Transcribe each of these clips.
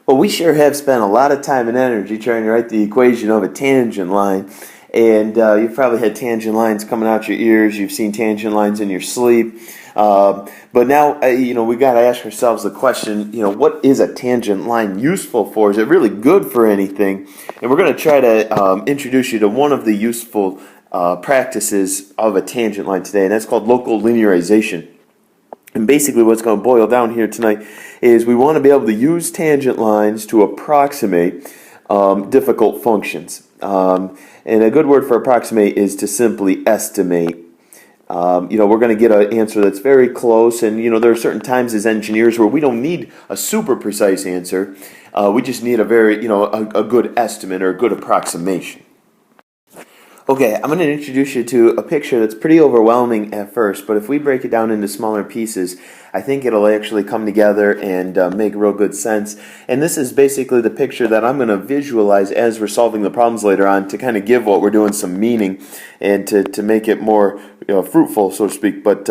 Well, we sure have spent a lot of time and energy trying to write the equation of a tangent line. And you've probably had tangent lines coming out your ears. You've seen tangent lines in your sleep. But now, we got to ask ourselves the question, what is a tangent line useful for? Is it really good for anything? And we're going to try to introduce you to one of the useful practices of a tangent line today, and that's called local linearization. And basically what's going to boil down here tonight is we want to be able to use tangent lines to approximate difficult functions. And a good word for approximate is to simply estimate. We're going to get an answer that's very close, and there are certain times as engineers where we don't need a super precise answer. We just need a very, a good estimate or a good approximation. Okay, I'm going to introduce you to a picture that's pretty overwhelming at first, but if we break it down into smaller pieces, I think it'll actually come together and make real good sense. And this is basically the picture that I'm going to visualize as we're solving the problems later on to kind of give what we're doing some meaning and to make it more fruitful, so to speak. But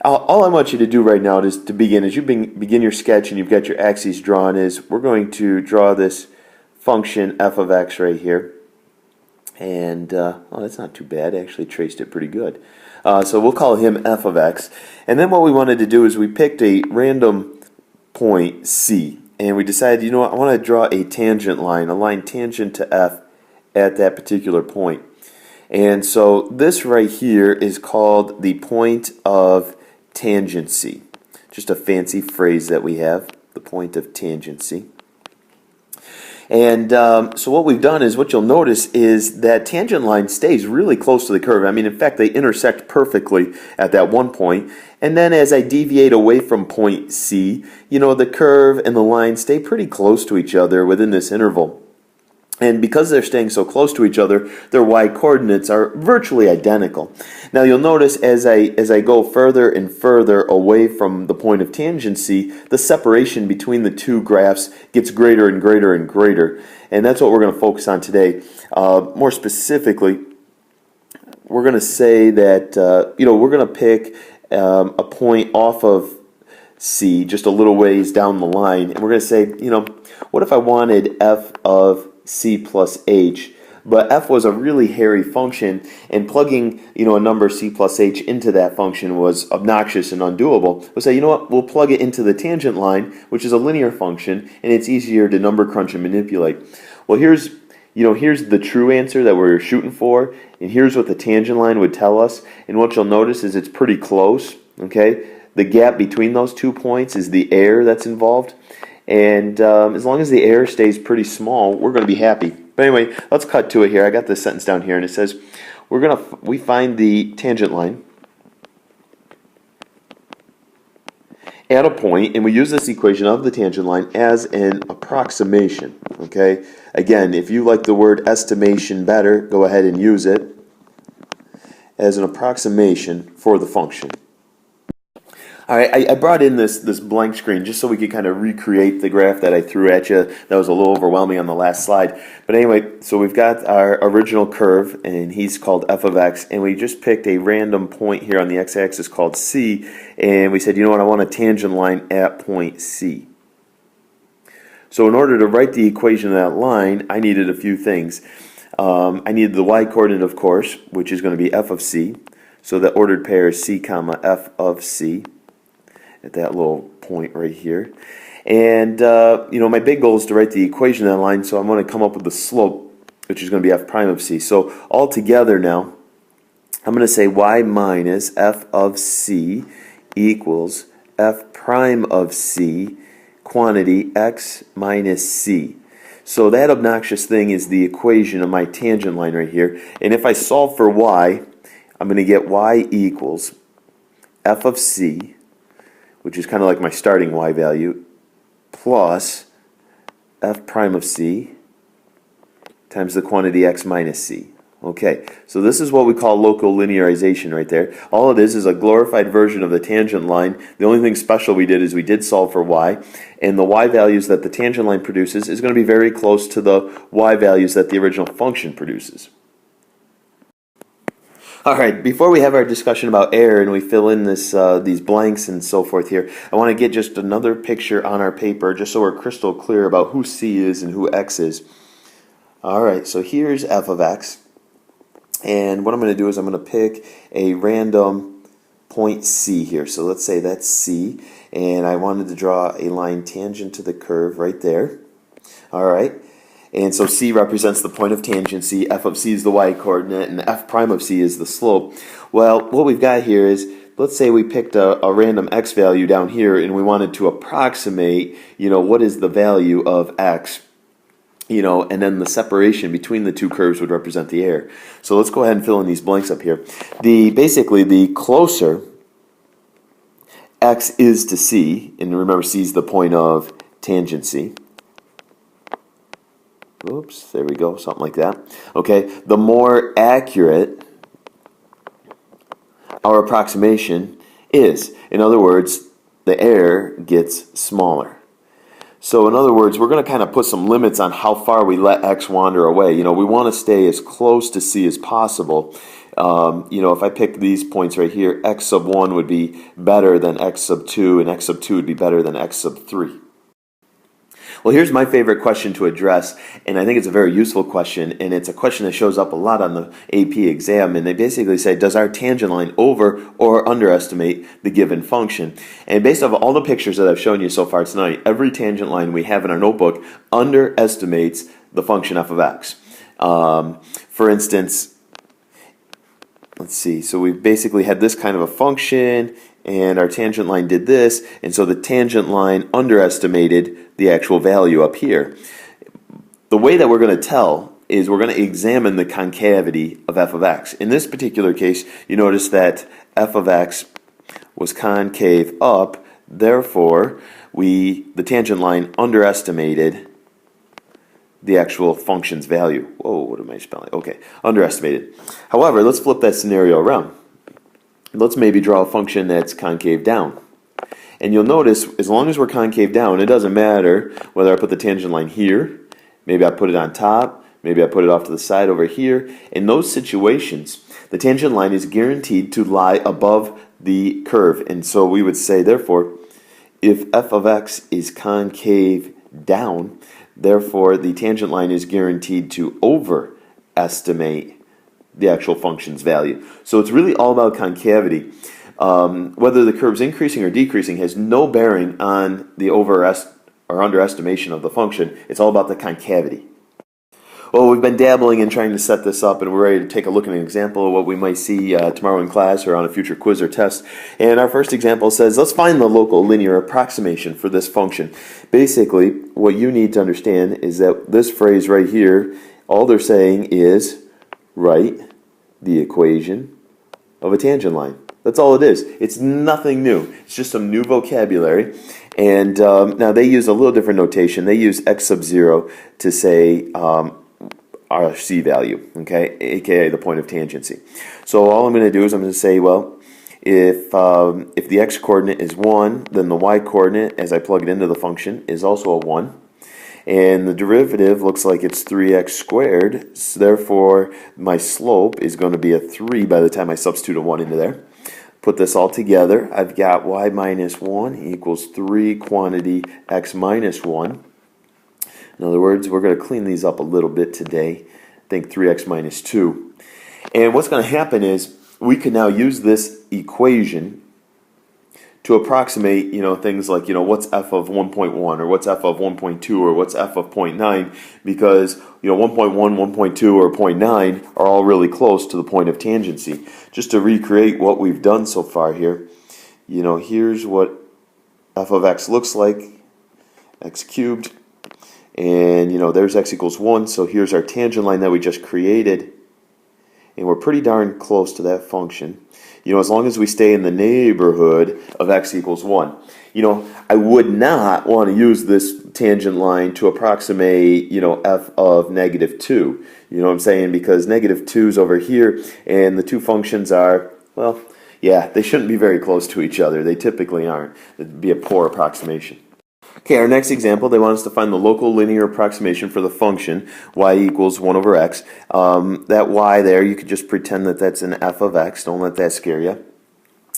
all I want you to do right now is to begin, as you begin your sketch and you've got your axes drawn, is we're going to draw this function f of x right here. And, that's not too bad. I actually traced it pretty good. So we'll call him f of x. And then what we wanted to do is we picked a random point C. And we decided, I want to draw a tangent line, a line tangent to f at that particular point. And so this right here is called the point of tangency. Just a fancy phrase that we have, the point of tangency. And so what we've done is, what you'll notice is that tangent line stays really close to the curve. I mean, in fact, they intersect perfectly at that one point. And then as I deviate away from point C, the curve and the line stay pretty close to each other within this interval. And because they're staying so close to each other, their y-coordinates are virtually identical. Now you'll notice as I go further and further away from the point of tangency, the separation between the two graphs gets greater and greater and greater. And that's what we're going to focus on today. More specifically, we're going to say that we're going to pick a point off of C, just a little ways down the line, and we're going to say, what if I wanted f of C plus h, but f was a really hairy function, and plugging a number C plus h into that function was obnoxious and undoable. We'll say, we'll plug it into the tangent line, which is a linear function, and it's easier to number crunch and manipulate. Well, here's the true answer that we're shooting for, and here's what the tangent line would tell us. And what you'll notice is it's pretty close. Okay, the gap between those 2 points is the error that's involved. And as long as the error stays pretty small, we're going to be happy. But anyway, let's cut to it here. I got this sentence down here, and it says we find the tangent line at a point, and we use this equation of the tangent line as an approximation. Okay. Again, if you like the word estimation better, go ahead and use it as an approximation for the function. All right, I brought in this blank screen just so we could kind of recreate the graph that I threw at you. That was a little overwhelming on the last slide. But anyway, so we've got our original curve, and he's called f of x, and we just picked a random point here on the x-axis called C, and we said, I want a tangent line at point C. So in order to write the equation of that line, I needed a few things. I needed the y-coordinate, of course, which is going to be f of C. So the ordered pair is C comma f of C. At that little point right here. And, my big goal is to write the equation of that line, so I'm going to come up with the slope, which is going to be f prime of C. So all together now, I'm going to say y minus f of C equals f prime of C, quantity x minus C. So that obnoxious thing is the equation of my tangent line right here. And if I solve for y, I'm going to get y equals f of C, which is kind of like my starting y value, plus f prime of C times the quantity x minus C. Okay, so this is what we call local linearization right there. All it is a glorified version of the tangent line. The only thing special we did is we did solve for y, and the y values that the tangent line produces is going to be very close to the y values that the original function produces. All right, before we have our discussion about air and we fill in these blanks and so forth here, I want to get just another picture on our paper just so we're crystal clear about who C is and who X is. All right, so here's f of x. And what I'm going to do is I'm going to pick a random point C here. So let's say that's C. And I wanted to draw a line tangent to the curve right there. All right. And so C represents the point of tangency, f of C is the y-coordinate, and f prime of C is the slope. Well, what we've got here is, let's say we picked a random x value down here and we wanted to approximate, what is the value of x, and then the separation between the two curves would represent the air. So let's go ahead and fill in these blanks up here. Basically, the closer x is to C, and remember C is the point of tangency. Oops, there we go, something like that. Okay, the more accurate our approximation is. In other words, the air gets smaller. So in other words, we're going to kind of put some limits on how far we let x wander away. We want to stay as close to C as possible. If I pick these points right here, x sub 1 would be better than x sub 2, and x sub 2 would be better than x sub 3. Well, here's my favorite question to address, and I think it's a very useful question, and it's a question that shows up a lot on the AP exam, and they basically say, does our tangent line over or underestimate the given function? And based off all the pictures that I've shown you so far tonight, every tangent line we have in our notebook underestimates the function f of x. For instance, let's see, so we basically had this kind of a function, and our tangent line did this, and so the tangent line underestimated the actual value up here. The way that we're going to tell is we're going to examine the concavity of f of x. In this particular case, you notice that f of x was concave up, therefore the tangent line underestimated the actual function's value. Whoa, what am I spelling? Okay, underestimated. However, let's flip that scenario around. Let's maybe draw a function that's concave down. And you'll notice, as long as we're concave down, it doesn't matter whether I put the tangent line here, maybe I put it on top, maybe I put it off to the side over here. In those situations, the tangent line is guaranteed to lie above the curve. And so we would say, therefore, if f of x is concave down, therefore the tangent line is guaranteed to overestimate the actual function's value. So it's really all about concavity. Whether the curve's increasing or decreasing has no bearing on the or underestimation of the function. It's all about the concavity. Well, we've been dabbling in trying to set this up, and we're ready to take a look at an example of what we might see tomorrow in class or on a future quiz or test. And our first example says, let's find the local linear approximation for this function. Basically, what you need to understand is that this phrase right here, all they're saying is write the equation of a tangent line. That's all it is. It's nothing new. It's just some new vocabulary. And now they use a little different notation. They use x sub 0 to say our C value, okay, aka the point of tangency. So all I'm going to do is I'm going to say, well, if the x-coordinate is 1, then the y-coordinate, as I plug it into the function, is also a 1. And the derivative looks like it's 3x squared, so therefore my slope is going to be a 3 by the time I substitute a 1 into there. Put this all together, I've got y minus 1 equals 3 quantity x minus 1. In other words, we're going to clean these up a little bit today. Think 3x minus 2. And what's going to happen is we can now use this equation to approximate, things like, what's f of 1.1 or what's f of 1.2 or what's f of 0.9, because, 1.1, 1.2, or 0.9 are all really close to the point of tangency. Just to recreate what we've done so far here, here's what f of x looks like, x cubed, and, there's x equals 1, so here's our tangent line that we just created, and we're pretty darn close to that function. As long as we stay in the neighborhood of x equals 1. I would not want to use this tangent line to approximate, f of negative 2. You know what I'm saying? Because negative 2 is over here, and the two functions are, well, yeah, they shouldn't be very close to each other. They typically aren't. It'd be a poor approximation. Okay, our next example, they want us to find the local linear approximation for the function y equals 1 over x. That y there, you could just pretend that that's an f of x. Don't let that scare you.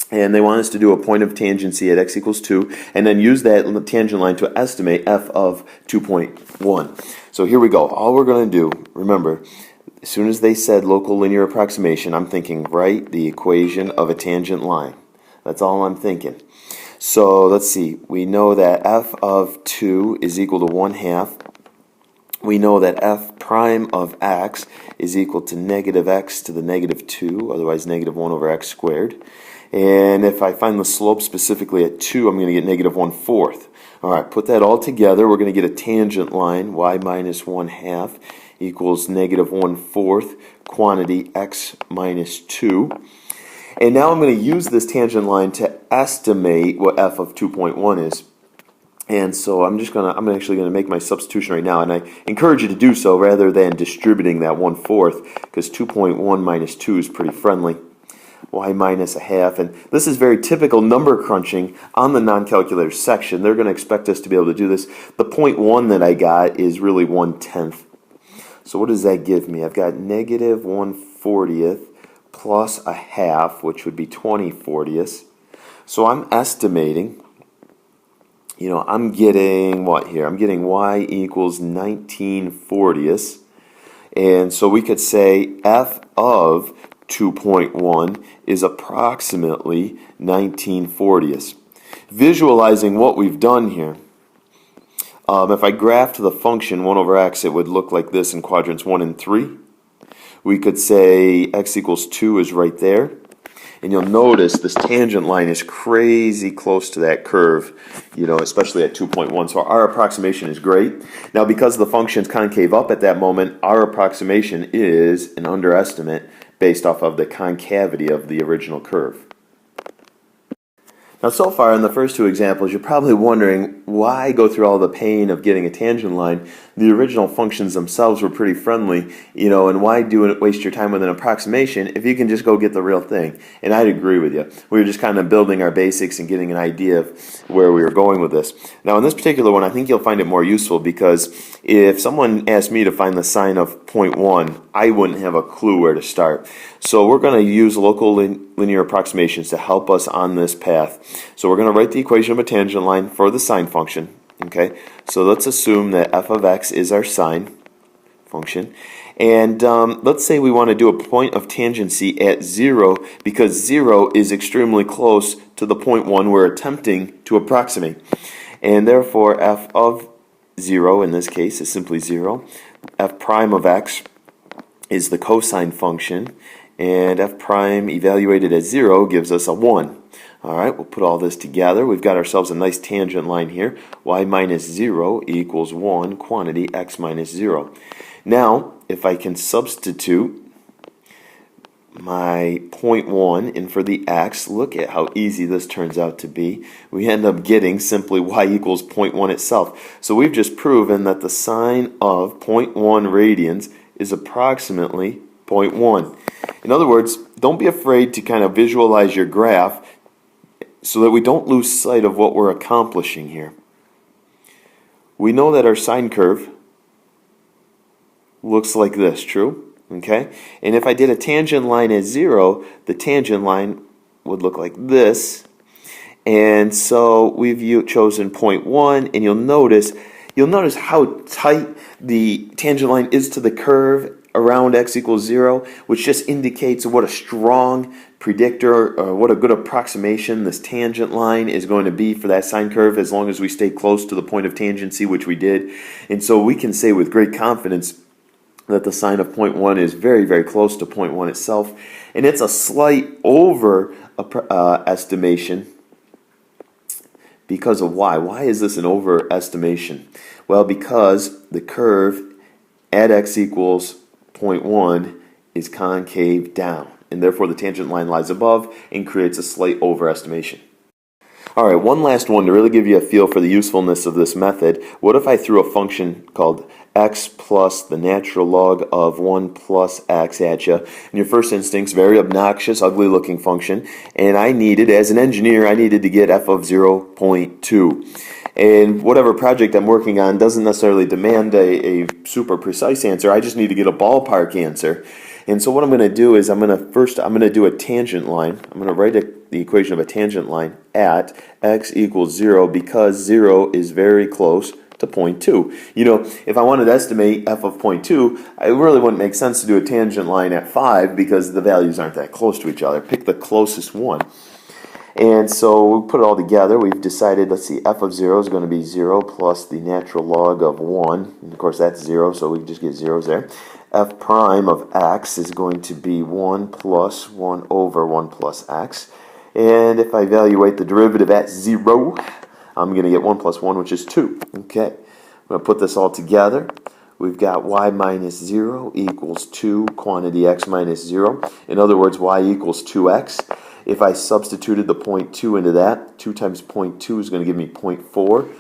And they want us to do a point of tangency at x equals 2, and then use that tangent line to estimate f of 2.1. So here we go. All we're going to do, remember, as soon as they said local linear approximation, I'm thinking write the equation of a tangent line. That's all I'm thinking. So let's see. We know that f of 2 is equal to 1/2. We know that f prime of x is equal to negative x to the negative 2, otherwise negative 1 over x squared. And if I find the slope specifically at 2, I'm going to get negative 1/4. All right, put that all together. We're going to get a tangent line, y minus 1/2 equals negative 1/4 quantity x minus 2. And now I'm going to use this tangent line to estimate what f of 2.1 is. And so I'm actually going to make my substitution right now, and I encourage you to do so rather than distributing that 1/4, because 2.1 minus 2 is pretty friendly. Y minus 1/2, and this is very typical number crunching on the non-calculator section. They're going to expect us to be able to do this. The 0.1 that I got is really 1/10. So what does that give me? I've got negative 1/40th plus 1/2, which would be 20/40ths. So I'm estimating, I'm getting what here? I'm getting y equals 19/40ths. And so we could say f of 2.1 is approximately 19/40ths. Visualizing what we've done here, if I graphed the function 1 over x, it would look like this in quadrants 1 and 3. We could say x equals 2 is right there. And you'll notice this tangent line is crazy close to that curve, especially at 2.1. So our approximation is great. Now, because the function's concave up at that moment, our approximation is an underestimate based off of the concavity of the original curve. Now, so far in the first two examples, you're probably wondering why go through all the pain of getting a tangent line. The original functions themselves were pretty friendly, and why waste your time with an approximation if you can just go get the real thing? And I'd agree with you. We were just kind of building our basics and getting an idea of where we were going with this. Now, in this particular one, I think you'll find it more useful, because if someone asked me to find the sine of 0.1, I wouldn't have a clue where to start. So we're going to use local linear approximations to help us on this path. So we're going to write the equation of a tangent line for the sine function. Okay, so let's assume that f of x is our sine function. And let's say we want to do a point of tangency at 0, because 0 is extremely close to the 0.1 we're attempting to approximate. And therefore, f of 0 in this case is simply 0. F prime of x is the cosine function, and f prime evaluated at 0 gives us a 1. All right, we'll put all this together. We've got ourselves a nice tangent line here. Y minus 0 equals 1 quantity x minus 0. Now, if I can substitute my 0.1 in for the x, look at how easy this turns out to be. We end up getting simply y equals 0.1 itself. So we've just proven that the sine of 0.1 radians is approximately 0.1. In other words, don't be afraid to kind of visualize your graph so that we don't lose sight of what we're accomplishing here. We know that our sine curve looks like this, true? Okay? And if I did a tangent line at 0, the tangent line would look like this. And so we've chosen 0.1, and you'll notice how tight the tangent line is to the curve around x equals 0, which just indicates what a strong predictor or what a good approximation this tangent line is going to be for that sine curve, as long as we stay close to the point of tangency, which we did. And so we can say with great confidence that the sine of 0.1 is very, very close to 0.1 itself. And it's a slight over estimation because of why. Why is this an overestimation? Well, because the curve at x equals 0.1 is concave down, and therefore the tangent line lies above and creates a slight overestimation. All right, one last one to really give you a feel for the usefulness of this method. What if I threw a function called x plus the natural log of 1 plus x at you? And your first instinct's very obnoxious, ugly looking function, and as an engineer, I needed to get f of 0.2. And whatever project I'm working on doesn't necessarily demand a super precise answer. I just need to get a ballpark answer. And so what I'm going to do is I'm going to do a tangent line. I'm going to write the equation of a tangent line at x equals 0 because 0 is very close to 0.2. You know, if I wanted to estimate f of 0.2, it really wouldn't make sense to do a tangent line at 5 because the values aren't that close to each other. Pick the closest one. And so we put it all together. We've decided, let's see, f of 0 is going to be 0 plus the natural log of 1. And of course, that's 0, so we can just get zeros there. F prime of x is going to be 1 plus 1 over 1 plus x. And if I evaluate the derivative at 0, I'm going to get 1 plus 1, which is 2. Okay, I'm going to put this all together. We've got y minus 0 equals 2 quantity x minus 0. In other words, y equals 2x. If I substituted the 0.2 into that, 2 times 0.2 is going to give me 0.4.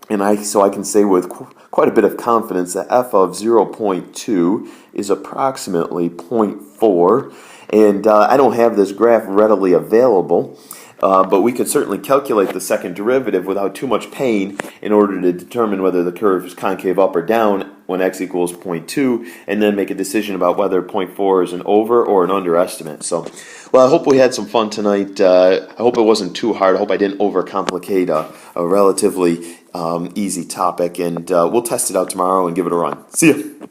And so I can say with quite a bit of confidence that f of 0.2 is approximately 0.4. And I don't have this graph readily available, but we could certainly calculate the second derivative without too much pain in order to determine whether the curve is concave up or down when x equals 0.2, and then make a decision about whether 0.4 is an over or an underestimate. So, well, I hope we had some fun tonight. I hope it wasn't too hard. I hope I didn't overcomplicate a relatively easy topic, and we'll test it out tomorrow and give it a run. See ya.